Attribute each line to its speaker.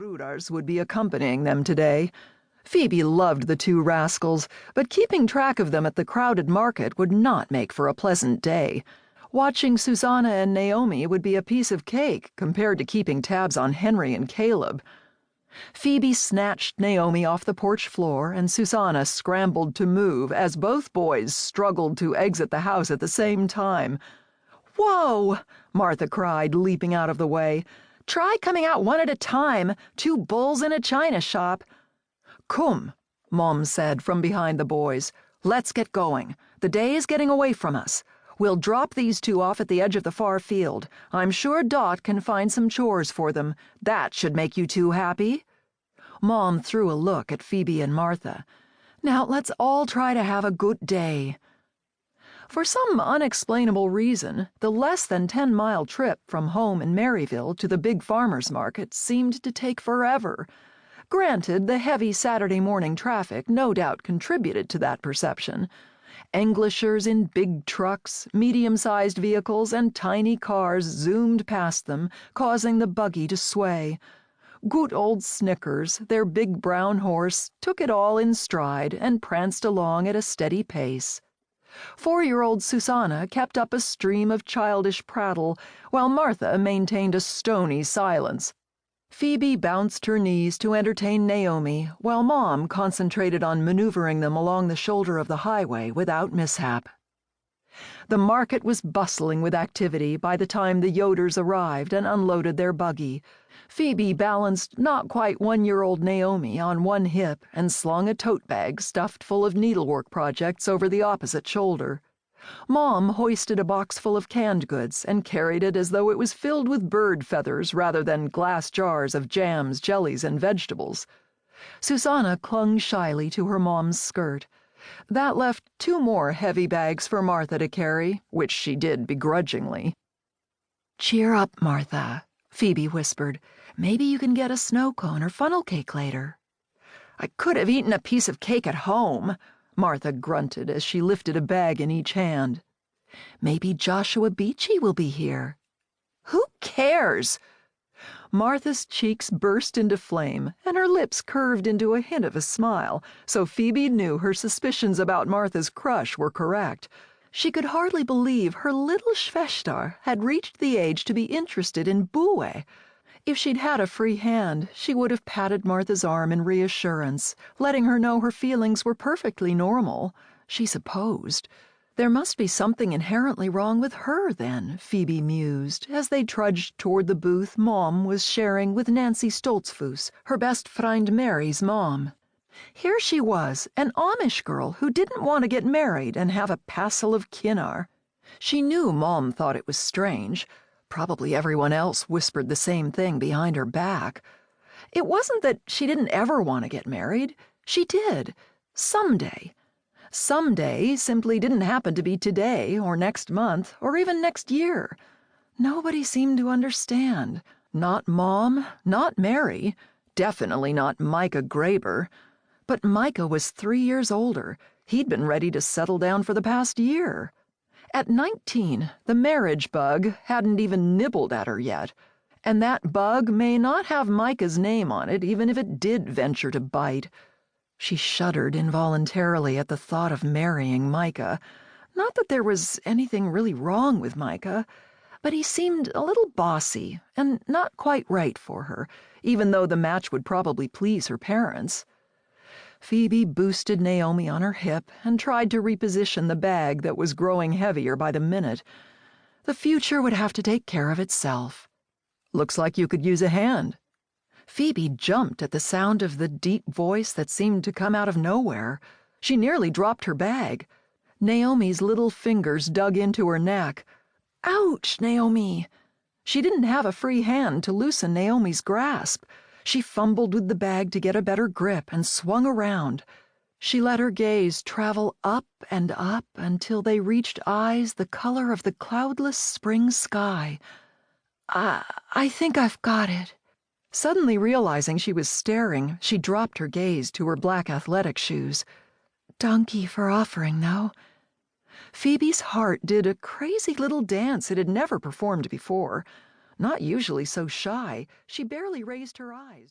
Speaker 1: bruders would be accompanying them today. Phoebe loved the two rascals, but keeping track of them at the crowded market would not make for a pleasant day. Watching Susanna and Naomi would be a piece of cake compared to keeping tabs on Henry and Caleb. Phoebe snatched Naomi off the porch floor, and Susanna scrambled to move as both boys struggled to exit the house at the same time. "Whoa!" Martha cried, leaping out of the way. "Try coming out one at a time, two bulls in a china shop." "Come," Mom said from behind the boys. "Let's get going. The day is getting away from us. We'll drop these two off at the edge of the far field. I'm sure Dot can find some chores for them. That should make you two happy." Mom threw a look at Phoebe and Martha. "Now let's all try to have a good day." For some unexplainable reason, the less than 10-mile trip from home in Maryville to the big farmers' market seemed to take forever. Granted, the heavy Saturday morning traffic no doubt contributed to that perception. Englishers in big trucks, medium-sized vehicles, and tiny cars zoomed past them, causing the buggy to sway. Good old Snickers, their big brown horse, took it all in stride and pranced along at a steady pace. 4-year-old Susanna kept up a stream of childish prattle, while Martha maintained a stony silence. Phoebe bounced her knees to entertain Naomi, while Mom concentrated on maneuvering them along the shoulder of the highway without mishap. The market was bustling with activity by the time the Yoders arrived and unloaded their buggy. Phoebe balanced not quite 1-year-old Naomi on one hip and slung a tote bag stuffed full of needlework projects over the opposite shoulder. Mom hoisted a box full of canned goods and carried it as though it was filled with bird feathers rather than glass jars of jams, jellies, and vegetables. Susanna clung shyly to her mom's skirt. That left 2 more heavy bags for Martha to carry, which she did begrudgingly. "Cheer up, Martha," Phoebe whispered. "Maybe you can get a snow cone or funnel cake later." "I could have eaten a piece of cake at home," Martha grunted as she lifted a bag in each hand. "Maybe Joshua Beachy will be here." "Who cares?" Martha's cheeks burst into flame, and her lips curved into a hint of a smile, so Phoebe knew her suspicions about Martha's crush were correct. She could hardly believe her little Schwester had reached the age to be interested in Bouet. If she'd had a free hand, she would have patted Martha's arm in reassurance, letting her know her feelings were perfectly normal, she supposed. There must be something inherently wrong with her, then, Phoebe mused, as they trudged toward the booth Mom was sharing with Nancy Stoltzfus, her best friend Mary's mom. Here she was, an Amish girl who didn't want to get married and have a passel of kinnar. She knew Mom thought it was strange. Probably everyone else whispered the same thing behind her back. It wasn't that she didn't ever want to get married. She did. Someday. Someday simply didn't happen to be today, or next month, or even next year. Nobody seemed to understand. Not Mom, not Mary, definitely not Micah Graber. But Micah was 3 years older. He'd been ready to settle down for the past year. At 19, the marriage bug hadn't even nibbled at her yet. And that bug may not have Micah's name on it, even if it did venture to bite. She shuddered involuntarily at the thought of marrying Micah. Not that there was anything really wrong with Micah, but he seemed a little bossy and not quite right for her, even though the match would probably please her parents. Phoebe boosted Naomi on her hip and tried to reposition the bag that was growing heavier by the minute. The future would have to take care of itself. "Looks like you could use a hand." Phoebe jumped at the sound of the deep voice that seemed to come out of nowhere. She nearly dropped her bag. Naomi's little fingers dug into her neck. "Ouch, Naomi!" She didn't have a free hand to loosen Naomi's grasp. She fumbled with the bag to get a better grip and swung around. She let her gaze travel up and up until they reached eyes the color of the cloudless spring sky. I think I've got it." Suddenly realizing she was staring, she dropped her gaze to her black athletic shoes. "Donkey for offering, though." Phoebe's heart did a crazy little dance it had never performed before. Not usually so shy, she barely raised her eyes.